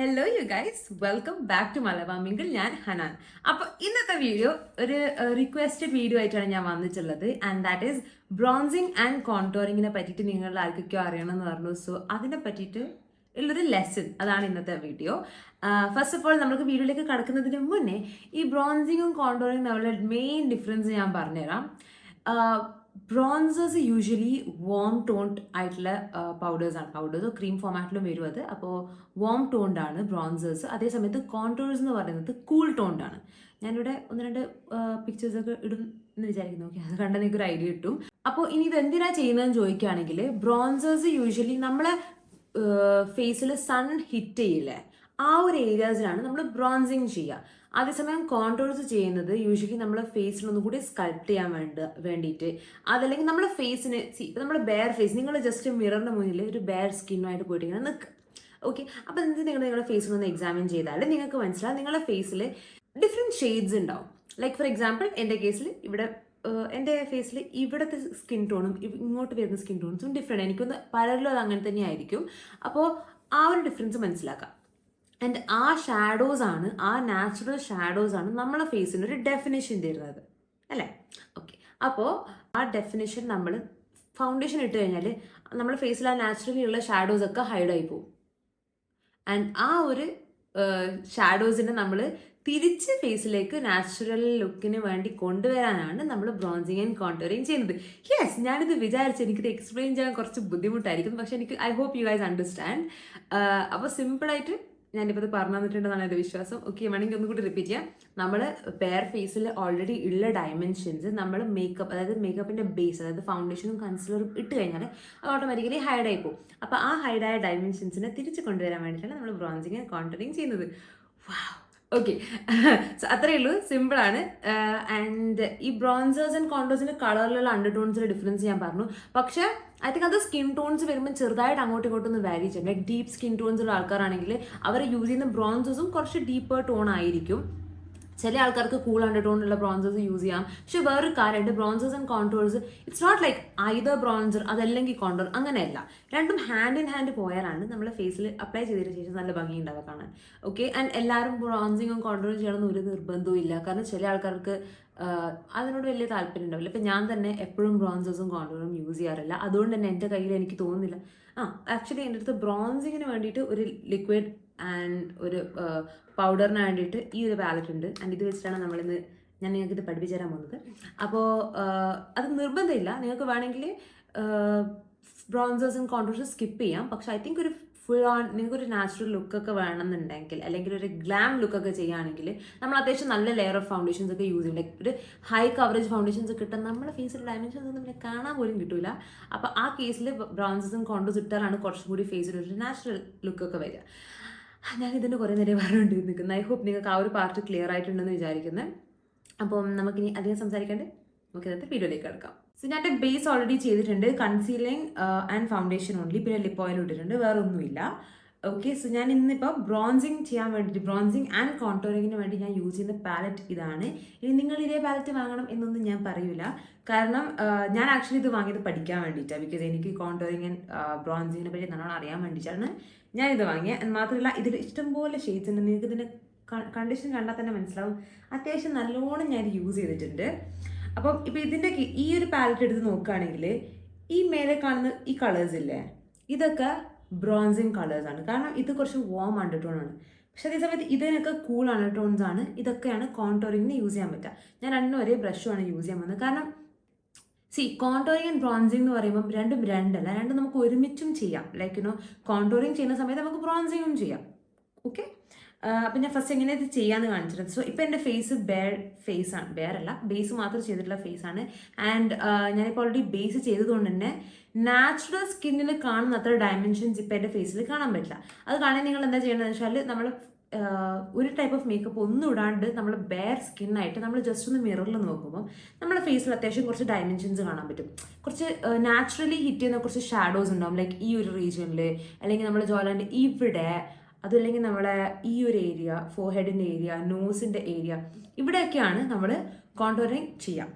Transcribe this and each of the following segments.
Hello you guys, welcome back to മലബാമിങ്കിൽ. ഞാൻ ഹനാൻ. അപ്പോൾ ഇന്നത്തെ വീഡിയോ ഒരു റിക്വസ്റ്റഡ് വീഡിയോ ആയിട്ടാണ് ഞാൻ വന്നിട്ടുള്ളത്. ആൻഡ് ദാറ്റ് ഈസ് ബ്രോൺസിങ് ആൻഡ് കോൺടോറിങ്ങിനെ പറ്റിയിട്ട് നിങ്ങളുടെ ആർക്കൊക്കെയോ അറിയണമെന്ന് പറഞ്ഞു. സോ അതിനെ പറ്റിയിട്ട് ഉള്ളൊരു ലെസൺ, അതാണ് ഇന്നത്തെ വീഡിയോ. ഫസ്റ്റ് ഓഫ് ഓൾ നമുക്ക് വീഡിയോയിലേക്ക് കടക്കുന്നതിന് മുന്നേ ഈ ബ്രോൺസിങ്ങും കോൺടോറിങ്ങും തമ്മിലുള്ള മെയിൻ ഡിഫറൻസ് ഞാൻ പറഞ്ഞുതരാം. ബ്രോൺസേഴ്സ് യൂഷ്വലി വാം ടോൺഡ് ആയിട്ടുള്ള പൗഡേഴ്സോ ക്രീം ഫോമാറ്റിലും വരും അത്. അപ്പോൾ വാം ടോൺഡ് ആണ് ബ്രോൺസേഴ്സ്. അതേസമയത്ത് കോൺടോഴ്സ് എന്ന് പറയുന്നത് കൂൾ ടോൺഡ് ആണ്. ഞാനിവിടെ ഒന്ന് രണ്ട് പിക്ചേഴ്സൊക്കെ ഇടും എന്ന് വിചാരിക്കുന്നു. ഓക്കെ, അത് കണ്ടാൽ നിങ്ങൾക്ക് ഒരു ഐഡിയ കിട്ടും. അപ്പോൾ ഇനി ഇത് എന്തിനാ ചെയ്യുന്നതെന്ന് ചോദിക്കുകയാണെങ്കിൽ, ബ്രോൺസേഴ്സ് യൂഷ്വലി നമ്മളെ ഫേസിൽ സൺ ഹിറ്റ് ചെയ്യില്ലേ, ആ ഒരു ഏരിയാസിലാണ് നമ്മൾ ബ്രോൺസിങ് ചെയ്യുക. അതേസമയം കോൺടോഴ്സ് ചെയ്യുന്നത് യൂഷ്വലി നമ്മളെ ഫേസിൽ ഒന്നുകൂടി സ്കൾപ്റ്റ് ചെയ്യാൻ വേണ്ടിയിട്ട്, അതല്ലെങ്കിൽ നമ്മളെ ഫേസിന് ഇപ്പം നമ്മുടെ ബെയർ ഫേസ്, നിങ്ങൾ ജസ്റ്റ് മിററിൻ്റെ മുന്നിൽ ഒരു ബെയർ സ്കിന്നുമായിട്ട് പോയിട്ട് ഇങ്ങനെ നിൽക്കുക. ഓക്കെ, അപ്പോൾ എന്നിട്ട് നിങ്ങളുടെ ഫേസിൽ ഒന്ന് എക്സാമിൻ ചെയ്താൽ നിങ്ങൾക്ക് മനസ്സിലാവും നിങ്ങളുടെ ഫേസിൽ ഡിഫറെൻറ്റ് ഷെയ്ഡ്സ് ഉണ്ടാവും. ലൈക്ക് ഫോർ എക്സാമ്പിൾ എൻ്റെ കേസിൽ ഇവിടെ എൻ്റെ ഫേസിൽ ഇവിടുത്തെ സ്കിൻ ടോണും ഇങ്ങോട്ട് വരുന്ന സ്കിൻ ടോൺസും ഡിഫറെൻറ്റ്. എനിക്കൊന്ന് പലരിലും അത് അങ്ങനെ തന്നെ ആയിരിക്കും. അപ്പോൾ ആ ഒരു ഡിഫറൻസ് മനസ്സിലാക്കാം. ആൻഡ് ആ ഷാഡോസ് ആണ്, ആ നാച്ചുറൽ ഷാഡോസ് ആണ് നമ്മളെ ഫേസിന് ഒരു ഡെഫിനേഷൻ തരുന്നത്, അല്ലേ? ഓക്കെ, അപ്പോൾ ആ ഡെഫിനേഷൻ നമ്മൾ ഫൗണ്ടേഷൻ ഇട്ട് കഴിഞ്ഞാൽ നമ്മുടെ ഫേസിൽ ആ നാച്ചുറലി ഉള്ള ഷാഡോസ് ഒക്കെ ഹൈഡായി പോകും. ആൻഡ് ആ ഒരു ഷാഡോസിനെ നമ്മൾ തിരിച്ച് ഫേസിലേക്ക് നാച്ചുറൽ ലുക്കിന് വേണ്ടി കൊണ്ടുവരാനാണ് നമ്മൾ ബ്രോൺസിങ് ആൻഡ് കോൺടോറിങ് ചെയ്യുന്നത്. യെസ്, ഞാനിത് വിചാരിച്ചു എനിക്കിത് എക്സ്പ്ലെയിൻ ചെയ്യാൻ കുറച്ച് ബുദ്ധിമുട്ടായിരിക്കും, പക്ഷെ എനിക്ക് I hope you guys understand. അപ്പോൾ സിമ്പിളായിട്ട് ഞാനിപ്പോൾ ഇത് പറഞ്ഞു തന്നിട്ടുണ്ടെന്നാണ് എൻ്റെ വിശ്വാസം. ഓക്കെ, വേണമെങ്കിൽ ഒന്നുകൂടി റിപ്പീറ്റ് ചെയ്യാം. നമ്മൾ ബെയർ ഫേസിൽ ഓൾറെഡി ഉള്ള ഡയമെൻഷൻസ് നമ്മൾ മേക്കപ്പ്, അതായത് മേക്കപ്പിൻ്റെ ബേസ്, അതായത് ഫൗണ്ടേഷനും കൺസീലറും ഇട്ട് കഴിഞ്ഞാൽ അത് ഓട്ടോമാറ്റിക്കലി ഹൈഡായി പോകും. അപ്പോൾ ആ ഹൈഡായ ഡയമെൻഷൻസിനെ തിരിച്ച് കൊണ്ടുവരാൻ വേണ്ടിയിട്ടാണ് നമ്മൾ ബ്രോൺസിങ് ആൻഡ് കോൺടോറിങ് ചെയ്യുന്നത്. വാവ്, ഓക്കെ. സോ അത്രയേ ഉള്ളൂ, സിമ്പിളാണ്. ആൻഡ് ഈ ബ്രോൺസേഴ്സ് ആൻഡ് കോൺടോഴ്സിൻ്റെ കളറിലുള്ള അണ്ടർടോൺസിൻ്റെ ഡിഫറൻസ് ഞാൻ പറഞ്ഞു. പക്ഷേ ഐ തിങ്ക് അത് സ്കിൻ ടോൺസ് വരുമ്പോൾ ചെറുതായിട്ട് അങ്ങോട്ടും ഇങ്ങോട്ടും ഒന്ന് വാരി ചെയ്യും. ലൈക്ക് ഡീപ്പ് സ്കിൻ ടോൺസ് ഉള്ള ആൾക്കാരാണെങ്കിൽ അവർ യൂസ് ചെയ്യുന്ന ബ്രോൺസേഴ്സും കുറച്ച് ഡീപ്പർ ടോൺ ആയിരിക്കും. ചില ആൾക്കാർക്ക് കൂൾ അണ്ടർടോണിലുള്ള ബ്രോൺസേഴ്സ് യൂസ് ചെയ്യാം. പക്ഷെ വേറൊരു കാര്യമുണ്ട്, bronzers and contours it's not like either bronzer അതല്ലെങ്കിൽ കോൺടോർ, അങ്ങനെയല്ല. രണ്ടും ഹാൻഡ് ഇൻ ഹാൻഡ് പോയാലാണ് നമ്മുടെ ഫേസിൽ അപ്ലൈ ചെയ്തതിന് ശേഷം നല്ല ഭംഗി ഉണ്ടാവുക കാണാൻ. ഓക്കെ, ആൻഡ് എല്ലാവരും ബ്രോൺസിങ്ങും കോൺടോറും ചെയ്യണമെന്ന് ഒരു നിർബന്ധവും ഇല്ല. കാരണം ചില ആൾക്കാർക്ക് അതിനോട് വലിയ താല്പര്യം ഉണ്ടാവില്ല. ഇപ്പം ഞാൻ തന്നെ എപ്പോഴും ബ്രോൺസേഴ്സും കോൺടോറും യൂസ് ചെയ്യാറില്ല. അതുകൊണ്ട് തന്നെ എൻ്റെ കയ്യിൽ എനിക്ക് തോന്നുന്നില്ല. ആക്ച്വലി എൻ്റെ അടുത്ത് ബ്രോൺസിങ്ങിന് വേണ്ടിയിട്ട് ഒരു ലിക്വിഡ് ആൻഡ് ഒരു പൗഡറിന് വേണ്ടിയിട്ട് ഈ ഒരു പാലറ്റ് ഉണ്ട്. ആൻഡ് ഇത് വെച്ചിട്ടാണ് ഞാൻ നിങ്ങൾക്ക് ഇത് പഠിപ്പിച്ചു തരാൻ പോകുന്നത്. അപ്പോൾ അത് നിർബന്ധമില്ല, നിങ്ങൾക്ക് വേണമെങ്കിൽ ബ്രോൺസേഴ്സും കോൺടോഴ്സും സ്കിപ്പ് ചെയ്യാം. പക്ഷെ ഐ തിങ്ക് ഒരു ഫുൾ ഓൺ നിങ്ങൾക്കൊരു നാച്ചുറൽ ലുക്കൊക്കെ വേണമെന്നുണ്ടെങ്കിൽ, അല്ലെങ്കിൽ ഒരു ഗ്ലാം ലുക്കൊക്കെ ചെയ്യുകയാണെങ്കിൽ നമ്മൾ അത്യാവശ്യം നല്ല ലെയർ ഓഫ് ഫൗണ്ടേഷൻസ് ഒക്കെ യൂസ് ചെയ്യും. ലൈക്ക് ഒരു ഹൈ കവറേജ് ഫൗണ്ടേഷൻസ് കിട്ടാൻ നമ്മുടെ ഫേസിൽ ഡയമെൻഷൻസ് ഒന്നും പിന്നെ കാണാൻ പോലും കിട്ടില്ല. അപ്പോൾ ആ കേസിൽ ബ്രോൺസേഴ്സും കോൺടോഴ്സും ഇട്ടാലാണ് കുറച്ചും കൂടി ഫേസിൽ ഒരു നാച്ചുറൽ ലുക്കൊക്കെ വരിക. ഞാൻ ഇതിൻ്റെ കുറേ നേരം പറഞ്ഞുകൊണ്ട് നിൽക്കുന്നത്. ഐ ഹോപ്പ് നിങ്ങൾക്ക് ആ ഒരു പാർട്ട് ക്ലിയർ ആയിട്ടുണ്ടെന്ന് വിചാരിക്കുന്നത്. അപ്പം നമുക്കിനി അധികം സംസാരിക്കാണ്ട് നമുക്ക് ഇന്നത്തെ വീഡിയോയിലേക്ക് കിടക്കാം. സോ ഞാൻ എൻ്റെ ബേസ് ഓൾറെഡി ചെയ്തിട്ടുണ്ട്, കൺസീലിംഗ് ആൻഡ് ഫൗണ്ടേഷൻ ഓൺലി, പിന്നെ ലിപ്പ് ഓയിൽ ഇട്ടിട്ടുണ്ട്, വേറെ ഒന്നുമില്ല. ഓക്കെ, സോ ഞാൻ ഇന്നിപ്പോൾ ബ്രോൺസിങ് ചെയ്യാൻ വേണ്ടിയിട്ട്, ബ്രോൺസിങ് ആൻഡ് കോൺടോറിങ്ങിന് വേണ്ടി ഞാൻ യൂസ് ചെയ്യുന്ന പാലറ്റ് ഇതാണ്. ഇനി നിങ്ങൾ ഇതേ പാലറ്റ് വാങ്ങണം എന്നൊന്നും ഞാൻ പറയൂല. കാരണം ഞാൻ ആക്ച്വലി ഇത് വാങ്ങിയത് പഠിക്കാൻ വേണ്ടിയിട്ടാണ്. ബിക്കോസ് എനിക്ക് കോൺടോറിങ് ആൻഡ് ബ്രോൺസിങ്ങിനെ പറ്റി നല്ലോണം അറിയാൻ വേണ്ടിയിട്ടാണ് ഞാനിത് വാങ്ങിയത്. മാത്രമല്ല ഇതിൽ ഇഷ്ടംപോലെ ഷെയ്ഡ്സ് ഉണ്ട്. നിങ്ങൾക്ക് ഇതിൻ്റെ കണ്ടീഷൻ കണ്ടാൽ തന്നെ മനസ്സിലാവും. അത്യാവശ്യം നല്ലോണം ഞാൻ യൂസ് ചെയ്തിട്ടുണ്ട്. അപ്പം ഇപ്പോൾ ഇതിൻ്റെ ഈ ഒരു പാലറ്റ് എടുത്ത് നോക്കുകയാണെങ്കിൽ ഈ മേലെ കാണുന്ന ഈ കളേഴ്സ് ഇല്ലേ, ഇതൊക്കെ ബ്രോൺസിങ് കളേഴ്സാണ്. കാരണം ഇത് കുറച്ച് വാം അണ്ടർടോൺ ആണ്. പക്ഷെ അതേസമയത്ത് ഇതിനൊക്കെ കൂൾ അണ്ടർടോൺസ് ആണ്. ഇതൊക്കെയാണ് കോൺടോറിങ്ങിന് യൂസ് ചെയ്യാൻ പറ്റുക. ഞാൻ രണ്ടും ഒരേ ബ്രഷുമാണ് യൂസ് ചെയ്യാൻ പോകുന്നത്. കാരണം കോൺടോറിങ് ആൻഡ് ബ്രോൺസിങ് എന്ന് പറയുമ്പം രണ്ടും രണ്ടല്ല, രണ്ടും നമുക്ക് ഒരുമിച്ചും ചെയ്യാം. ലൈക്ക് കോൺടോറിങ് ചെയ്യുന്ന സമയത്ത് നമുക്ക് ബ്രോൺസിങ്ങും ചെയ്യാം. ഓക്കെ, അപ്പം ഞാൻ ഫസ്റ്റ് എങ്ങനെ ഇത് ചെയ്യാമെന്ന് കാണിച്ചിട്ടുണ്ട്. സോ ഇപ്പം എൻ്റെ ഫേസ് ഫേസ് ആണ്, ബെയറല്ല, ബേസ് മാത്രം ചെയ്തിട്ടുള്ള ഫേസാണ്. ആൻഡ് ഞാനിപ്പോൾ ഓൾറെഡി ബേസ് ചെയ്തതുകൊണ്ട് തന്നെ നാച്ചുറൽ സ്കിന്നിൽ കാണുന്ന അത്ര ഡയമെൻഷൻസ് ഇപ്പം എൻ്റെ ഫേസിൽ കാണാൻ പറ്റില്ല. അത് കാണാൻ നിങ്ങൾ എന്താ ചെയ്യേണ്ടതെന്ന് വെച്ചാൽ, നമ്മൾ ഒരു ടൈപ്പ് ഓഫ് മേക്കപ്പ് ഒന്നും ഇടാണ്ട് നമ്മൾ ബെയർ സ്കിന്നായിട്ട് നമ്മൾ ജസ്റ്റ് ഒന്ന് മിററിൽ നോക്കുമ്പോൾ നമ്മുടെ ഫേസിൽ അത്യാവശ്യം കുറച്ച് ഡയമെൻഷൻസ് കാണാൻ പറ്റും. കുറച്ച് നാച്ചുറലി ഹിറ്റ് ചെയ്യുന്ന കുറച്ച് ഷാഡോസ് ഉണ്ടാവും. ലൈക്ക് ഈ ഒരു റീജിയനിൽ, അല്ലെങ്കിൽ നമ്മൾ ജോലാൻ്റെ ഇവിടെ, അതല്ലെങ്കിൽ നമ്മളെ ഈ ഒരു ഏരിയ, ഫോർഹെഡിൻ്റെ ഏരിയ, നോസിൻ്റെ ഏരിയ, ഇവിടെയൊക്കെയാണ് നമ്മൾ കോൺടോറിങ് ചെയ്യാം.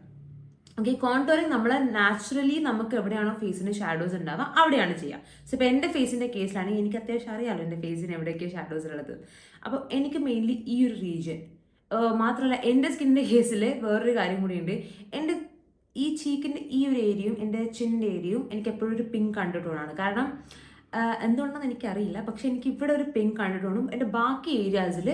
ഓക്കെ, കോൺടോറിങ് നമ്മൾ നാച്ചുറലി നമുക്ക് എവിടെയാണോ ഫേസിന് ഷാഡോസ് ഉണ്ടാവുക അവിടെയാണ് ചെയ്യുക. സോ ഇപ്പോൾ എൻ്റെ ഫേസിൻ്റെ കേസിലാണെങ്കിൽ എനിക്ക് അത്യാവശ്യം അറിയാമല്ലോ എൻ്റെ ഫേസിന് എവിടെയൊക്കെയാണ് ഷാഡോസ് ഉള്ളത്. അപ്പോൾ എനിക്ക് മെയിൻലി ഈ ഒരു റീജിയൻ മാത്രമല്ല, എൻ്റെ സ്കിന്നിൻ്റെ കേസിൽ വേറൊരു കാര്യം കൂടിയുണ്ട്. എൻ്റെ ഈ ചീക്കിൻ്റെ ഈ ഒരു ഏരിയയും എൻ്റെ ചിന്നിൻ്റെ ഏരിയയും എനിക്ക് എപ്പോഴും ഒരു പിങ്ക് കണ്ടിട്ടുള്ളതാണ്. കാരണം എന്തുകൊണ്ടാണെന്ന് എനിക്കറിയില്ല, പക്ഷെ എനിക്ക് ഇവിടെ ഒരു പിങ്ക് അണ്ടർടോണും എൻ്റെ ബാക്കി ഏരിയാസിൽ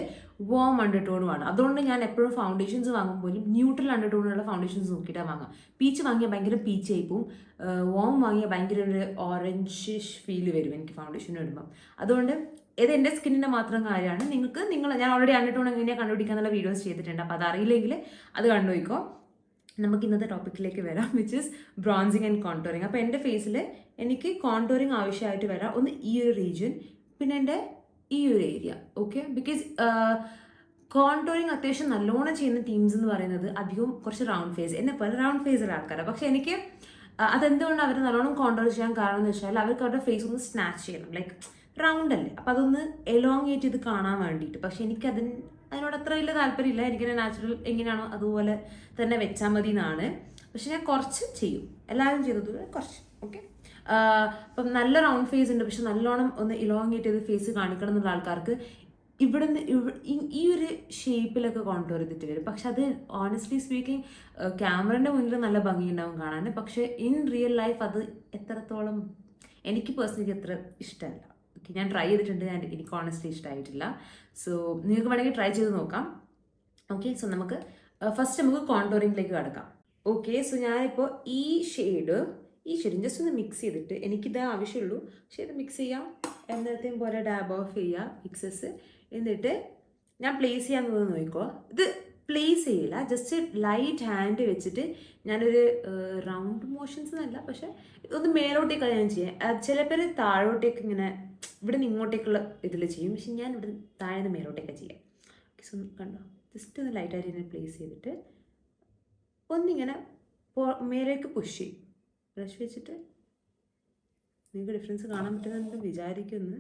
വാം അണ്ടർടോണുമാണ്. അതുകൊണ്ട് ഞാൻ എപ്പോഴും ഫൗണ്ടേഷൻസ് വാങ്ങുമ്പോഴും ന്യൂട്രൽ അണ്ടർടോണുള്ള ഫൗണ്ടേഷൻസ് നോക്കിയിട്ടാണ് വാങ്ങാം. പീച്ച് വാങ്ങിയാൽ ഭയങ്കര പീച്ച് ആയി പോവും, വാം വാങ്ങിയാൽ ഭയങ്കര ഒരു ഓറഞ്ചിഷ് ഫീൽ വരും എനിക്ക് ഫൗണ്ടേഷൻ ഇടുമ്പം. അതുകൊണ്ട് ഇത് എൻ്റെ സ്കിന്നിൻ്റെ മാത്രം കാര്യമാണ്. ഞാൻ ഓൾറെഡി അണ്ടർടോൺ എങ്ങനെയാണ് കണ്ടുപിടിക്കാന്നുള്ള വീഡിയോസ് ചെയ്തിട്ടുണ്ട്. അപ്പോൾ അതറിയില്ലെങ്കിൽ അത് കണ്ടുപോയിക്കോ. നമുക്ക് ഇന്നത്തെ ടോപ്പിക്കിലേക്ക് വരാം, വിച്ച് ഇസ് ബ്രോൺസിങ് ആൻഡ് കോൺടോറിങ്. അപ്പോൾ എൻ്റെ ഫേസിൽ എനിക്ക് കോൺടോറിങ് ആവശ്യമായിട്ട് വരാം ഒന്ന് ഈ ഒരു റീജിയൻ, പിന്നെ എൻ്റെ ഈ ഒരു ഏരിയ. ഓക്കെ, ബിക്കോസ് കോൺടോറിങ് അത്യാവശ്യം നല്ലോണം ചെയ്യുന്ന ടീംസ് എന്ന് പറയുന്നത് അധികവും കുറച്ച് റൗണ്ട് ഫേസ്, എന്നെ പോലെ റൗണ്ട് ഫേസുള്ള ആൾക്കാരാണ്. പക്ഷെ എനിക്ക് അതെന്തുകൊണ്ട് അവർ നല്ലോണം കോൺടോർ ചെയ്യാൻ കാരണം എന്ന് വെച്ചാൽ അവർക്ക് അവരുടെ ഫേസ് ഒന്ന് സ്നാച്ച് ചെയ്യണം, ലൈക്ക് റൗണ്ട് അല്ലേ, അപ്പോൾ അതൊന്ന് എലോങ്ങേറ്റ് ചെയ്ത് കാണാൻ വേണ്ടിയിട്ട്. പക്ഷെ അതിനോട് അത്ര വലിയ താല്പര്യമില്ല. എനിക്കിങ്ങനെ നാച്ചുറൽ എങ്ങനെയാണോ അതുപോലെ തന്നെ വെച്ചാൽ മതി എന്നാണ്. പക്ഷെ ഞാൻ കുറച്ച് ചെയ്യും, എല്ലാവരും ചെയ്തത് കുറച്ച്. ഓക്കെ, അപ്പം നല്ല റൗണ്ട് ഫേസ് ഉണ്ട്, പക്ഷെ നല്ലോണം ഒന്ന് ഇലോങ്ങേറ്റ് ചെയ്ത് ഫേസ് കാണിക്കണം എന്നുള്ള ആൾക്കാർക്ക് ഇവിടുന്ന് ഈ ഒരു ഷേപ്പിലൊക്കെ കോൺടോർ ചെയ്തിട്ട് വരും. പക്ഷെ അത് ഓണസ്റ്റ്ലി സ്പീക്കിംഗ് ക്യാമറയുടെ മുന്നിൽ നല്ല ഭംഗിയുണ്ടാവും കാണാൻ. പക്ഷെ ഇൻ റിയൽ ലൈഫ് അത് എത്രത്തോളം എനിക്ക് പേഴ്സണലി അത്ര ഇഷ്ടമല്ല. ഓക്കെ, ഞാൻ ട്രൈ ചെയ്തിട്ടുണ്ട്, എനിക്ക് ഓണസ്റ്റ്ലി ഇഷ്ടമായിട്ടില്ല. സോ നിങ്ങൾക്ക് വേണമെങ്കിൽ ട്രൈ ചെയ്ത് നോക്കാം. ഓക്കെ, സോ ഫസ്റ്റ് നമുക്ക് കോൺടോറിങ്ങിലേക്ക് കിടക്കാം. ഓക്കെ, സോ ഞാനിപ്പോൾ ഈ ഷെയ്ഡ് ജസ്റ്റ് ഒന്ന് മിക്സ് ചെയ്തിട്ട്, എനിക്കിത് ആവശ്യമുള്ളൂ, പക്ഷേ ഇത് മിക്സ് ചെയ്യാം. എന്നത്തെയും പോലെ ഡാബ് ഓഫ് ചെയ്യുക മിക്സസ്. എന്നിട്ട് ഞാൻ പ്ലേസ് ചെയ്യാൻ നോക്കിക്കോ. ഇത് പ്ലേസ് ചെയ്യില്ല, ജസ്റ്റ് ലൈറ്റ് ഹാൻഡ് വെച്ചിട്ട് ഞാനൊരു റൗണ്ട് മോഷൻസ് എന്നല്ല, പക്ഷെ ഒന്ന് മേലോട്ടേക്കാണ് ഞാൻ ചെയ്യാം. ചില പേര് താഴോട്ടേക്ക് ഇങ്ങനെ ഇവിടെ നിന്ന് ഇങ്ങോട്ടേക്കുള്ള ഇതിൽ ചെയ്യും, പക്ഷെ ഞാൻ ഇവിടെ താഴെ നിന്ന് മേലോട്ടേക്കാണ് ചെയ്യാം. സോ കണ്ടോ, ജസ്റ്റ് ഒന്ന് ലൈറ്റായിട്ട് ഞാൻ പ്ലേസ് ചെയ്തിട്ട് ഒന്നിങ്ങനെ മേലേക്ക് പുഷ് ചെയ്യും ബ്രഷ് വെച്ചിട്ട്. നിങ്ങൾക്ക് ഡിഫറൻസ് കാണാൻ പറ്റുന്നുണ്ട് വിചാരിക്കുന്നു.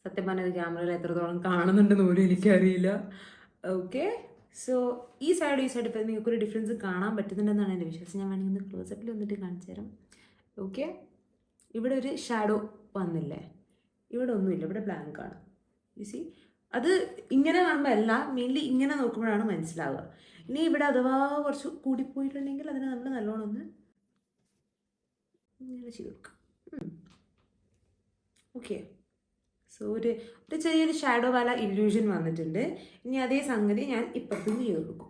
സത്യം പറഞ്ഞത് ക്യാമറയിൽ എത്രത്തോളം കാണുന്നുണ്ടെന്ന് പോലും എനിക്കറിയില്ല. ഓക്കെ, സോ ഈ സൈഡ് ഇപ്പോൾ നിങ്ങൾക്കൊരു ഡിഫറൻസ് കാണാൻ പറ്റുന്നുണ്ടെന്നാണ് എൻ്റെ വിശ്വാസം. ഞാൻ വേണമെങ്കിൽ ഒന്ന് ക്ലോസപ്പിൽ വന്നിട്ട് കാണിച്ചു തരാം. ഓക്കെ, ഇവിടെ ഒരു ഷാഡോ വന്നില്ലേ, ഇവിടെ ഒന്നുമില്ല, ഇവിടെ ബ്ലാങ്ക് ആണ്. യു സി, അത് ഇങ്ങനെ കാണുമ്പോൾ അല്ല, മെയിൻലി ഇങ്ങനെ നോക്കുമ്പോഴാണ് മനസ്സിലാവുക. ഇനി ഇവിടെ അഥവാ കുറച്ച് കൂടിപ്പോയിട്ടുണ്ടെങ്കിൽ അതിനെ നമ്മൾ നല്ലോണം ഒന്ന് ഇങ്ങനെ ചെയ്ത് കൊടുക്കാം. ഓക്കെ, സോ ഒരു ചെറിയൊരു ഷാഡോ വാല ഇല്യൂഷൻ വന്നിട്ടുണ്ട്. ഇനി അതേ സംഗതി ഞാൻ ഇപ്പുറത്തുനിന്ന് ചെയ്ത് കൊടുക്കും.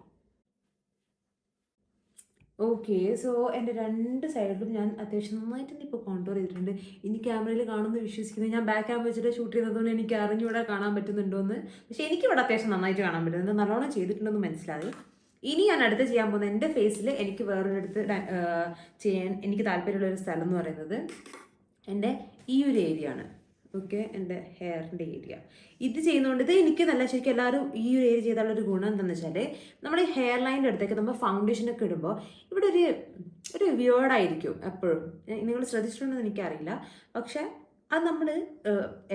ഓക്കെ, സോ എൻ്റെ രണ്ട് സൈഡിലും ഞാൻ അത്യാവശ്യം നന്നായിട്ട് തന്നെ ഇപ്പോൾ കോൺടോർ ചെയ്തിട്ടുണ്ട്. ഇനി ക്യാമറയിൽ കാണുമെന്ന് വിശ്വസിക്കുന്നത്, ഞാൻ ബാക്ക് ക്യാമറ വെച്ചിട്ട് ഷൂട്ട് ചെയ്തതുകൊണ്ട് എനിക്ക് അറിഞ്ഞൂടെ കാണാൻ പറ്റുന്നുണ്ടോയെന്ന്. പക്ഷേ എനിക്കിവിടെ അത്യാവശ്യം നന്നായിട്ട് കാണാൻ പറ്റുന്നുണ്ട്, നല്ലോണം ചെയ്തിട്ടുണ്ടെന്ന് മനസ്സിലായി. ഇനി ഞാൻ അടുത്ത് ചെയ്യാൻ പോകുന്ന എൻ്റെ ഫേസിൽ എനിക്ക് വേറൊരിടത്ത് ചെയ്യാൻ എനിക്ക് താല്പര്യമുള്ള ഒരു സ്ഥലം എന്ന് പറയുന്നത് എൻ്റെ ഈ ഒരു ഏരിയ ആണ്. ഓക്കെ, എൻ്റെ ഹെയറിൻ്റെ ഏരിയ. ഇത് ചെയ്യുന്നതുകൊണ്ട് ഇത് എനിക്ക് നല്ല ശരിക്കും എല്ലാവരും ഈ ഒരു ഏരിയ ചെയ്താലുള്ളൊരു ഗുണം എന്താണെന്ന് വെച്ചാൽ, നമ്മുടെ ഹെയർ ലൈനിൻ്റെ അടുത്തേക്ക് നമ്മൾ ഫൗണ്ടേഷനൊക്കെ ഇടുമ്പോൾ ഇവിടെ ഒരു വിയേർഡായിരിക്കും എപ്പോഴും. നിങ്ങൾ ശ്രദ്ധിച്ചിട്ടുണ്ടെന്ന് എനിക്കറിയില്ല, പക്ഷേ അത് നമ്മൾ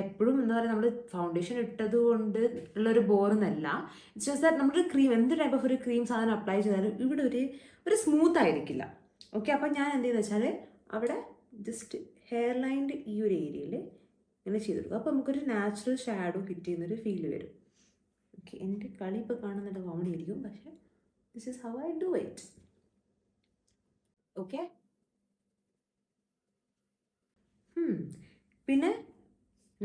എപ്പോഴും എന്താ പറയുക, നമ്മൾ ഫൗണ്ടേഷൻ ഇട്ടത് കൊണ്ട് ഉള്ളൊരു ബോറെന്നല്ല. ഇറ്റ്സ് ജസ്റ്റ് ദാറ്റ് നമ്മുടെ ക്രീം, എന്ത് ടൈപ്പ് ഓഫ് ഒരു ക്രീം സാധനം അപ്ലൈ ചെയ്താലും ഇവിടെ ഒരു സ്മൂത്ത് ആയിരിക്കില്ല. ഓക്കെ, അപ്പം ഞാൻ എന്ത് ചെയ്യുന്നത് വെച്ചാൽ അവിടെ ജസ്റ്റ് ഹെയർ ലൈനിൻ്റെ ഈ ഒരു ഏരിയയിൽ ഇങ്ങനെ ചെയ്ത് കൊടുക്കുക. അപ്പോൾ നമുക്കൊരു നാച്ചുറൽ ഷാഡോ ഹിറ്റ് ചെയ്യുന്നൊരു ഫീല് വരും. ഓക്കെ, എൻ്റെ കളി ഇപ്പോൾ കാണുന്നുണ്ട്, കോമഡി ആയിരിക്കും, പക്ഷേ this is how I do it. Okay, പിന്നെ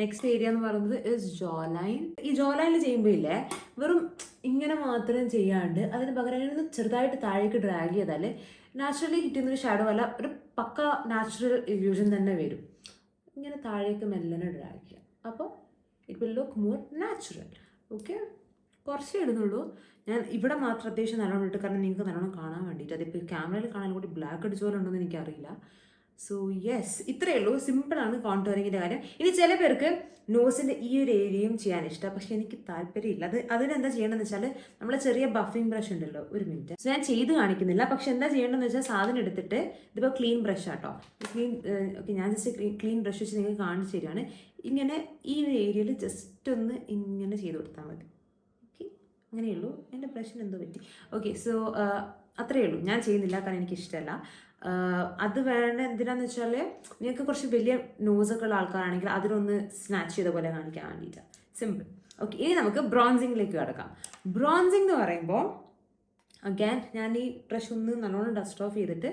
നെക്സ്റ്റ് ഏരിയ എന്ന് പറയുന്നത് ഇസ് ജോ ലൈൻ. ഈ ജോ ലൈനിൽ ചെയ്യുമ്പോൾ ഇല്ലേ, വെറും ഇങ്ങനെ മാത്രം ചെയ്യാണ്ട് അതിന് പകരം അതിനൊന്ന് ചെറുതായിട്ട് താഴേക്ക് ഡ്രാഗ് ചെയ്താൽ നാച്ചുറലി ഹിറ്റ് ചെയ്യുന്നൊരു ഷാഡോ അല്ല, ഒരു പക്ക നാച്ചുറൽ ഇല്യൂഷൻ തന്നെ വരും. ഇങ്ങനെ താഴേക്ക് മെല്ലനെ ഡ്രാഗ് ചെയ്യാം, അപ്പോൾ it will look more natural. Okay, കുറച്ചേ ഇടുന്നുള്ളൂ ഞാൻ ഇവിടെ മാത്രം, അത്യാവശ്യം നല്ലോണം ഇട്ട്, കാരണം നിങ്ങൾക്ക് നല്ലോണം കാണാൻ വേണ്ടിയിട്ട്. അതിപ്പോൾ ക്യാമറയിൽ കാണാൻ കൂടി ബ്ലാക്ക് അടിച്ച പോലെ ഉണ്ടോയെന്ന് എനിക്കറിയില്ല. സോ യെസ്, ഇത്രയേ ഉള്ളൂ. സിമ്പിളാണ് കോൺടോറിങ്ങിൻ്റെ കാര്യം. ഇനി ചില പേർക്ക് നോസിൻ്റെ ഈ ഒരു ഏരിയയും ചെയ്യാൻ ഇഷ്ടമാണ്, പക്ഷേ എനിക്ക് താല്പര്യമില്ല. അതിനെന്താ ചെയ്യേണ്ടതെന്ന് വെച്ചാൽ നമ്മളെ ചെറിയ ബഫിംഗ് ബ്രഷ് ഉണ്ടല്ലോ, ഒരു മിനിറ്റ്. സോ ഞാൻ ചെയ്ത് കാണിക്കുന്നില്ല, പക്ഷെ എന്താ ചെയ്യേണ്ടതെന്ന് വെച്ചാൽ സാധനം എടുത്തിട്ട്, ഇതിപ്പോൾ ക്ലീൻ ബ്രഷ് ആട്ടോ, ക്ലീൻ ഓക്കെ, ഞാൻ ജസ്റ്റ് ക്ലീൻ ബ്രഷ് വെച്ച് നിങ്ങൾക്ക് കാണിച്ചു തരികയാണ്. ഇങ്ങനെ ഈ ഒരു ഏരിയയിൽ ജസ്റ്റ് ഒന്ന് ഇങ്ങനെ ചെയ്ത് കൊടുത്താൽ മതി. ഓക്കെ, അങ്ങനെയുള്ളൂ. എൻ്റെ ബ്രഷിന് എന്തോ പറ്റി. ഓക്കെ, സോ അത്രയേ ഉള്ളൂ. ഞാൻ ചെയ്യുന്നില്ല, കാരണം എനിക്കിഷ്ടമല്ല. അത് വേണ്ട എന്തിനാന്ന് വെച്ചാൽ നിങ്ങൾക്ക് കുറച്ച് വലിയ നോസൊക്കെ ഉള്ള ആൾക്കാരാണെങ്കിൽ അതിനൊന്ന് സ്നാച്ച് ചെയ്ത പോലെ കാണിക്കാൻ വേണ്ടിയിട്ടാണ്. സിമ്പിൾ. ഓക്കെ, ഇനി നമുക്ക് ബ്രോൺസിങ്ങിലേക്ക് കിടക്കാം. ബ്രോൺസിങ് എന്ന് പറയുമ്പോൾ അഗൈൻ ഞാൻ ഈ ബ്രഷ് ഒന്ന് നല്ലോണം ഡസ്റ്റ് ഓഫ് ചെയ്തിട്ട്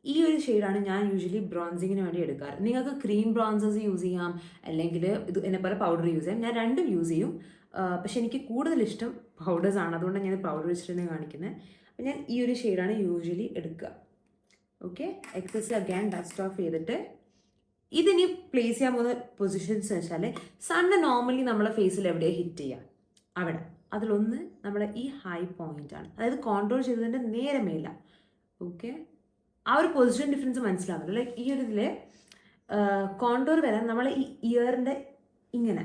ഈ ഒരു ഷെയ്ഡാണ് ഞാൻ യൂഷ്വലി ബ്രോൺസിങ്ങിന് വേണ്ടി എടുക്കാറ്. നിങ്ങൾക്ക് ക്രീം ബ്രോൺസേഴ്സ് യൂസ് ചെയ്യാം, അല്ലെങ്കിൽ ഇത് എന്നെ പോലെ പൗഡർ യൂസ് ചെയ്യാം. ഞാൻ രണ്ടും യൂസ് ചെയ്യും, പക്ഷെ എനിക്ക് കൂടുതൽ ഇഷ്ടം പൗഡേഴ്സാണ്. അതുകൊണ്ടാണ് ഞാൻ പൗഡർ വെച്ചിട്ട് കാണിക്കുന്നത്. അപ്പം ഞാൻ ഈ ഒരു ഷെയ്ഡാണ് യൂഷ്വലി എടുക്കുക. Okay, excess again dust off ചെയ്തിട്ട് ഇതിനി പ്ലേസ് ചെയ്യാൻ പോകുന്ന പൊസിഷൻസ് വെച്ചാൽ സണ്ണ് നോർമലി നമ്മളെ ഫേസിൽ എവിടെയാണ് ഹിറ്റ് ചെയ്യുക, അവിടെ. അതിലൊന്ന് നമ്മുടെ ഈ ഹൈ പോയിന്റ് ആണ്, അതായത് കോൺട്രോൾ ചെയ്തതിൻ്റെ നേരെ മേല. ഓക്കെ, ആ ഒരു പൊസിഷൻ ഡിഫറൻസ് മനസ്സിലാവുന്നുണ്ട്. ലൈക്ക് ഈ ഒരു ഇതിൽ കോൺടോർ വരാൻ നമ്മളെ ഈ ഇയറിൻ്റെ ഇങ്ങനെ,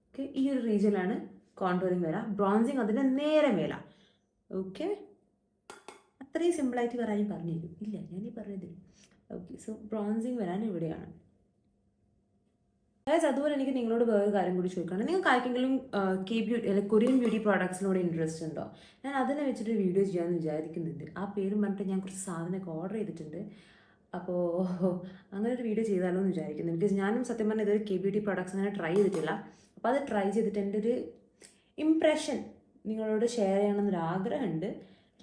ഓക്കെ, ഈ ഒരു റീജിയനിലാണ് കോൺടോറിങ് വരാം. ബ്രോൺസിങ് അതിൻ്റെ നേരെ മേല. ഓക്കെ, അത്രയും സിമ്പിളായിട്ട് വരാനും പറഞ്ഞു തരും. ഇല്ല, ഞാനീ പറഞ്ഞത്. ഓക്കെ, സോ ബ്രോൺസിങ് വരാൻ ഇവിടെയാണ്. അതായത് അതുപോലെ എനിക്ക് നിങ്ങളോട് വേറൊരു കാര്യം കൂടി ചോദിക്കുകയാണ്. നിങ്ങൾക്ക് ആർക്കെങ്കിലും ബ്യൂട്ടി അല്ലെങ്കിൽ കൊറിയൻ ബ്യൂട്ടി പ്രോഡക്ട്സിനോട് ഇൻട്രസ്റ്റ് ഉണ്ടോ? ഞാൻ അതിനെ വെച്ചിട്ട് വീഡിയോ ചെയ്യാമെന്ന് വിചാരിക്കുന്നുണ്ട്. ആ പേരും പറഞ്ഞിട്ട് ഞാൻ കുറച്ച് സാധനമൊക്കെ ഓർഡർ ചെയ്തിട്ടുണ്ട്. അപ്പോൾ അങ്ങനെ ഒരു വീഡിയോ ചെയ്താലോ എന്ന് വിചാരിക്കുന്നു. ബിക്കോസ് ഞാനും സത്യം പറഞ്ഞാൽ ഇതൊരു ബ്യൂട്ടി പ്രോഡക്ട്സ് അങ്ങനെ ട്രൈ ചെയ്തിട്ടില്ല. അപ്പോൾ അത് ട്രൈ ചെയ്തിട്ട് എൻ്റെ ഒരു ഇംപ്രഷൻ നിങ്ങളോട് ഷെയർ ചെയ്യണമെന്നൊരു ആഗ്രഹമുണ്ട്.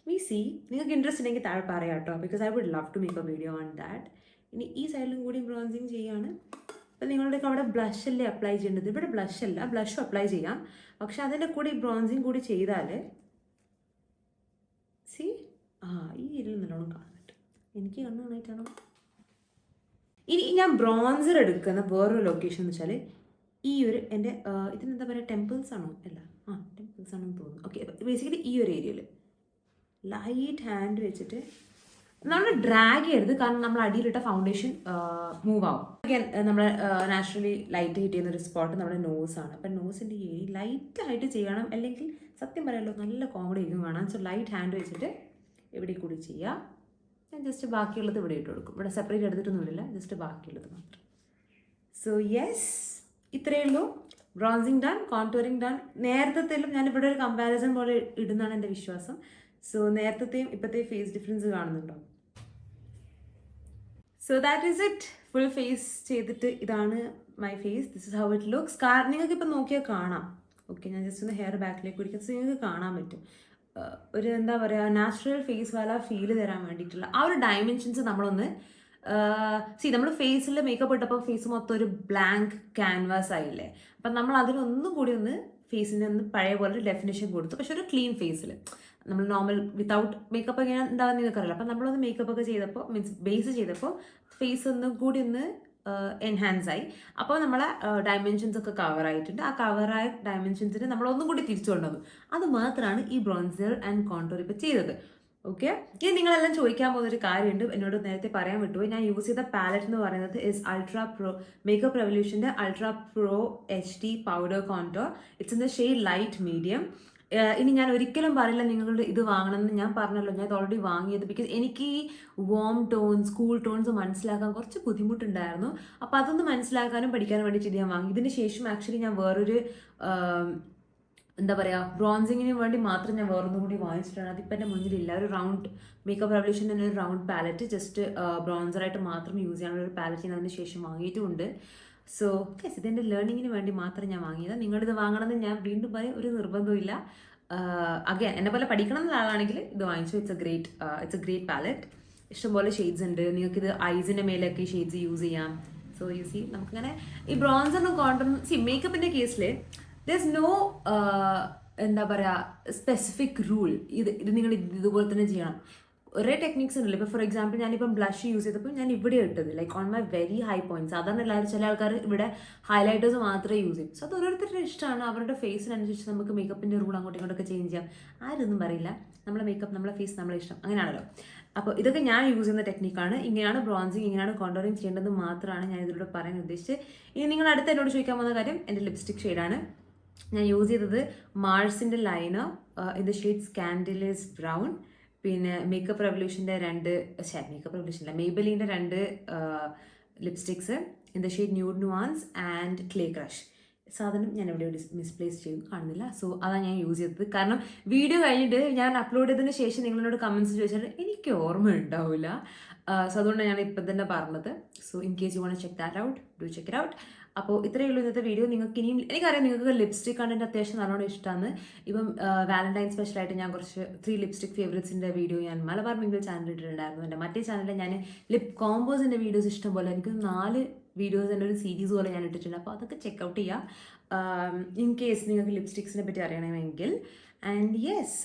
വി സി, നിങ്ങൾക്ക് ഇൻട്രസ്റ്റ് ഉണ്ടെങ്കിൽ താഴെ പറയാം കേട്ടോ, because I would love to make a video on that. ഇനി ഈ സൈഡിലും കൂടി ബ്രോൺസിങ് ചെയ്യാണ്. അപ്പോൾ നിങ്ങളുടെയൊക്കെ അവിടെ ബ്ലഷ് അല്ലേ അപ്ലൈ ചെയ്യേണ്ടത്? ഇവിടെ ബ്ലഷ് അല്ല, ബ്ലഷും അപ്ലൈ ചെയ്യാം, പക്ഷെ അതിൻ്റെ കൂടി ബ്രോൺസിങ് കൂടി ചെയ്താൽ സി ഈ ഏരിയയിൽ നല്ലോണം കാണാൻ പറ്റും. എനിക്ക് കണ്ണു നന്നായിട്ടാണോ? ഇനി ഞാൻ ബ്രോൺസർ എടുക്കുന്ന വേറൊരു ലൊക്കേഷൻ എന്ന് വെച്ചാൽ ഈ ഒരു എൻ്റെ ഇതിനെന്താ പറയുക, ടെമ്പിൾസ് ആണോ? അല്ല, ടെമ്പിൾസ് ആണെന്ന് തോന്നുന്നു. ഓക്കെ, ബേസിക്കലി ഈ ഒരു ഏരിയയിൽ ലൈറ്റ് ഹാൻഡ് വെച്ചിട്ട് നമ്മൾ ഡ്രാഗ് ചെയ്യരുത്, കാരണം നമ്മൾ അടിയിലിട്ട ഫൗണ്ടേഷൻ മൂവ് ആവും. അഗൈൻ നമ്മൾ നാച്ചുറലി ലൈറ്റ് ഹിറ്റ് ചെയ്യുന്ന ഒരു സ്പോട്ട് നമ്മുടെ നോസാണ്. അപ്പം നോസിൻ്റെ ഈ ഏരിയ ലൈറ്റായിട്ട് ചെയ്യണം, അല്ലെങ്കിൽ സത്യം പറയാമല്ലോ നല്ല കോമഡി ആയിരിക്കും കാണാൻ. സോ ലൈറ്റ് ഹാൻഡ് വെച്ചിട്ട് ഇവിടെ കൂടി ചെയ്യുക. ഞാൻ ജസ്റ്റ് ബാക്കിയുള്ളത് ഇവിടെ ഇട്ട് കൊടുക്കും. ഇവിടെ സെപ്പറേറ്റ് എടുത്തിട്ടൊന്നും ഇടില്ല, ജസ്റ്റ് ബാക്കിയുള്ളത് മാത്രം. സോ യെസ്, ഇത്രയേ ഉള്ളൂ. ബ്രോൺസിങ് ഡൺ, കോൺടൂറിങ് ഡൺ. നേരത്തെയും ഞാൻ ഇവിടെ ഒരു കമ്പാരിസൺ പോലെ ഇടുന്നതാണ് എൻ്റെ വിശ്വാസം. സോ നേരത്തെയും ഇപ്പോഴത്തെയും ഫേസ് ഡിഫറൻസ് കാണുന്നുണ്ടോ? So that is it. Full face ചെയ്തിട്ട് ഇതാണ് my face. This is how it looks. നിങ്ങൾക്ക് ഇപ്പം നോക്കിയാൽ കാണാം. ഓക്കെ, ഞാൻ ജസ്റ്റ് ഒന്ന് ഹെയർ ബാക്കിലേക്ക് പിടിക്കാം. സോ നിങ്ങൾക്ക് കാണാൻ പറ്റും ഒരു എന്താ പറയുക, നാച്ചുറൽ ഫേസ് വാല ഫീല് തരാൻ വേണ്ടിയിട്ടുള്ള ആ ഒരു ഡയമെൻഷൻസ് നമ്മളൊന്ന് നമ്മൾ ഫേസിൽ മേക്കപ്പ് ഇട്ടപ്പോൾ ഫേസ് മൊത്തം ഒരു ബ്ലാങ്ക് ക്യാൻവാസ് ആയില്ലേ. അപ്പം നമ്മൾ അതിനൊന്നും കൂടി ഒന്ന് ഫേസിൻ്റെ ഒന്ന് പഴയ പോലെ ഒരു ഡെഫിനേഷൻ കൊടുത്തു, പക്ഷെ ഒരു ക്ലീൻ ഫേസിൽ. നമ്മൾ നോർമൽ വിത്തൗട്ട് മേക്കപ്പ് എങ്ങനെ ഉണ്ടാകുന്ന നിങ്ങൾക്കറിയില്ല. അപ്പം നമ്മളൊന്ന് മേക്കപ്പ് ഒക്കെ ചെയ്തപ്പോൾ മീൻസ് ബേസ് ചെയ്തപ്പോൾ ഫേസ് ഒന്നും കൂടി ഒന്ന് എൻഹാൻസ് ആയി. അപ്പോൾ നമ്മളെ ഡയമെൻഷൻസ് ഒക്കെ കവർ ആയിട്ടുണ്ട്. ആ കവറായ ഡയമെൻഷൻസിന് നമ്മളൊന്നും കൂടി തിരിച്ചു കൊണ്ടുവന്നു. അത് മാത്രമാണ് ഈ ബ്രോൺസർ ആൻഡ് കോൺടൂർ ഇപ്പോൾ ചെയ്തത്. ഓക്കെ, ഇനി നിങ്ങളെല്ലാം ചോദിക്കാൻ പോകുന്നൊരു കാര്യമുണ്ട്, എന്നോട് നേരത്തെ പറയാൻ വിട്ടുപോയി. ഞാൻ യൂസ് ചെയ്ത പാലറ്റ് എന്ന് പറയുന്നത് അൾട്രാ പ്രോ മേക്കപ്പ് റെവല്യൂഷൻ്റെ ultra pro HD powder contour. It's in the shade light medium. ഇനി ഞാൻ ഒരിക്കലും പറയില്ല നിങ്ങളുടെ ഇത് വാങ്ങണമെന്ന്. ഞാൻ പറഞ്ഞല്ലോ, ഞാൻ ഇത് ഓൾറെഡി വാങ്ങിയത്. ബിക്കോസ് എനിക്ക് ഈ വാം ടോൺസ് കൂൾ ടോൺസ് മനസ്സിലാക്കാൻ കുറച്ച് ബുദ്ധിമുട്ടുണ്ടായിരുന്നു. അപ്പോൾ അതൊന്ന് മനസ്സിലാക്കാനും പഠിക്കാനും വേണ്ടിയിട്ട് ഇത് ഞാൻ വാങ്ങി. ഇതിന് ശേഷം ആക്ച്വലി ഞാൻ വേറൊരു എന്താ പറയുക, ബ്രോൺസിങ്ങിന് വേണ്ടി മാത്രം ഞാൻ വേറൊന്നും കൂടി വാങ്ങിച്ചിട്ടാണ്. അതിപ്പോൾ എൻ്റെ മുന്നിലില്ല. ഒരു റൗണ്ട് മേക്കപ്പ് റെവല്യൂഷൻ തന്നെ ഒരു റൗണ്ട് പാലറ്റ്, ജസ്റ്റ് ബ്രോൺസറായിട്ട് മാത്രം യൂസ് ചെയ്യാനുള്ള ഒരു പാലറ്റ് ഞാൻ അതിന് ശേഷം വാങ്ങിയിട്ടുമുണ്ട്. സോ യെസ്, ഇതെൻ്റെ ലേണിങ്ങിന് വേണ്ടി മാത്രം ഞാൻ വാങ്ങിയത്. നിങ്ങളിത് വാങ്ങണമെന്ന് ഞാൻ വീണ്ടും പറയും, ഒരു നിർബന്ധമില്ല. അഗൈൻ എന്നെ പോലെ പഠിക്കണം എന്ന ആളാണെങ്കിൽ ഇത് വാങ്ങിച്ചു. It's a great palette. ഇഷ്ടംപോലെ ഷെയ്ഡ്സ് ഉണ്ട്. നിങ്ങൾക്കിത് ഐസിൻ്റെ മേലൊക്കെ ഷെയ്ഡ്സ് യൂസ് ചെയ്യാം. സോ യു സി, നമുക്കിങ്ങനെ ഈ ബ്രോൺസറിനും കോൺടൂറിനും മേക്കപ്പിൻ്റെ കേസിൽ there's no എന്താ പറയുക സ്പെസിഫിക് റൂൾ. ഇത് നിങ്ങൾ ഇതുപോലെ തന്നെ ചെയ്യണം. ഒരേ ടെക്നിക്സ് ഉണ്ടല്ലോ. ഇപ്പോൾ ഫോർ എക്സാമ്പിൾ ഞാനിപ്പം ബ്ലഷ് യൂസ് ചെയ്തപ്പോൾ ഞാൻ ഇവിടെ ഇട്ടത് like on my very high points. സാധാരണ എല്ലാവരും ചില ആൾക്കാർ ഇവിടെ ഹൈലൈറ്റേഴ്സ് മാത്രമേ യൂസ് ചെയ്യും. സോ അത് ഓരോരുത്തരുടെ ഇഷ്ടമാണ്. അവരുടെ ഫേസിനനുസരിച്ച് നമുക്ക് മേക്കപ്പിൻ്റെ റൂൾ അങ്ങോട്ടും ഇങ്ങോട്ടൊക്കെ ചേഞ്ച് ചെയ്യാം. ആരൊന്നും പറയില്ല. നമ്മളെ മേക്കപ്പ്, നമ്മളെ ഫേസ്, നമ്മളെ ഇഷ്ടം, അങ്ങനെയാണല്ലോ. അപ്പോൾ ഇതൊക്കെ ഞാൻ യൂസ് ചെയ്യുന്ന ടെക്നിക്കാണ്. ഇങ്ങനെയാണ് ബ്രോൺസിങ്, ഇങ്ങനെയാണ് കോണ്ടോറിങ് ചെയ്യേണ്ടത് മാത്രമാണ് ഞാൻ ഇതിലൂടെ പറയാൻ ഉദ്ദേശിച്ചത്. ഇനി നിങ്ങൾ അടുത്ത് എന്നോട് ചോദിക്കാൻ പോകുന്ന കാര്യം എൻ്റെ ലിപ്സ്റ്റിക് ഷെയ്ഡാണ്. ഞാൻ യൂസ് ചെയ്തത് മാർസിൻ്റെ liner in the shade scandalous brown, പിന്നെ മേക്കപ്പ് റെവല്യൂഷൻ്റെ മേക്കപ്പ് റെവല്യൂഷൻ അല്ല, മെയ്ബലിൻ്റെ 2 lipsticks in the shade nude nuance and clay crush. സാധനം ഞാൻ എവിടെയോ മിസ്പ്ലേസ് ചെയ്തു, കാണുന്നില്ല. സോ അതാണ് ഞാൻ യൂസ് ചെയ്തത്. കാരണം വീഡിയോ കഴിഞ്ഞിട്ട് ഞാൻ അപ്ലോഡ് ചെയ്തതിന് ശേഷം നിങ്ങളോട് കമൻസ് ചോദിച്ചാൽ എനിക്ക് ഓർമ്മ ഉണ്ടാവില്ല. സോ അതുകൊണ്ടാണ് ഞാൻ ഇപ്പം തന്നെ പറഞ്ഞത്. So in case you want check that out, do check it out. അപ്പോൾ ഇത്രയേ ഉള്ളൂ ഇന്നത്തെ വീഡിയോ. നിങ്ങൾക്ക് ഇനിയും എനിക്കറിയാം നിങ്ങൾക്ക് ലിപ്സ്റ്റിക് കണ്ടന്റ് അത്യാവശ്യം നല്ലോണം ഇഷ്ടമാണ്. ഇപ്പം വാലന്റൈൻ സ്പെഷ്യലായിട്ട് ഞാൻ കുറച്ച് 3 ലിപ്സ്റ്റിക് ഫേവറേറ്റ്സിൻ്റെ വീഡിയോ ഞാൻ മലബാർ മിങ്കിൾ ചാനൽ ഇട്ടിട്ടുണ്ടായിരുന്നു. എൻ്റെ മറ്റേ ചാനലിൽ ഞാൻ ലിപ് കോമ്പോസിൻ്റെ വീഡിയോസ് ഇഷ്ടം പോലെ, എനിക്ക് 4 വീഡിയോസ് എൻ്റെ ഒരു സീരീസ് പോലെ ഞാൻ ഇട്ടിട്ടുണ്ട്. അപ്പോൾ അതൊക്കെ ചെക്കൗട്ട് ചെയ്യുക ഇൻ കേസ് നിങ്ങൾക്ക് ലിപ്സ്റ്റിക്സിനെ പറ്റി അറിയണമെങ്കിൽ. ആൻഡ് യെസ്,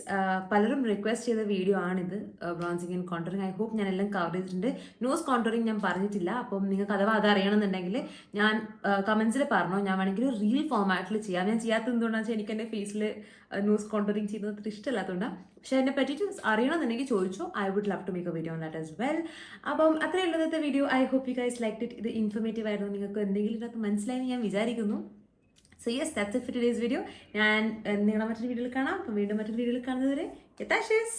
പലരും റിക്വസ്റ്റ് ചെയ്ത വീഡിയോ ആണിത്, ബ്രോൺസിങ് ആൻഡ് കോണ്ടറിങ്. ഐ ഹോപ്പ് ഞാൻ എല്ലാം കവർ ചെയ്തിട്ടുണ്ട്. നോസ് കോണ്ടറിങ് ഞാൻ പറഞ്ഞിട്ടില്ല. അപ്പം നിങ്ങൾക്ക് അഥവാ അത് അറിയണമെന്നുണ്ടെങ്കിൽ ഞാൻ കമൻസിൽ പറഞ്ഞോ, ഞാൻ വേണമെങ്കിൽ റീൽ ഫോമാറ്റിൽ ചെയ്യാം. ഞാൻ ചെയ്യാത്തത് എന്തുകൊണ്ടാണെന്ന് വെച്ചാൽ എനിക്ക് എൻ്റെ ഫേസിൽ നോസ് കോണ്ടറിങ് ചെയ്യുന്നത് അത്ര ഇഷ്ടമില്ലാത്തതുകൊണ്ടാണ്. പക്ഷേ എന്നെ പറ്റിയിട്ട് അറിയണമെന്നുണ്ടെങ്കിൽ ചോദിച്ചോ. I would love to make a video on that as well. അപ്പം അത്രയേ ഉള്ളൂ ഇന്നത്തെ video. I hope you guys liked it. ഇത് ഇൻഫോർമേറ്റീവ് ആയിരുന്നു, നിങ്ങൾക്ക് എന്തെങ്കിലും ഇതിനകത്ത് മനസ്സിലായെന്ന് ഞാൻ വിചാരിക്കുന്നു. So yes, that's it for today's video. ഞാൻ നിങ്ങളെ മറ്റൊരു വീഡിയോയിൽ കാണാം. അപ്പം വീണ്ടും മറ്റൊരു വീഡിയോയിൽ കാണുന്നതുവരെ യഥാശേസ്.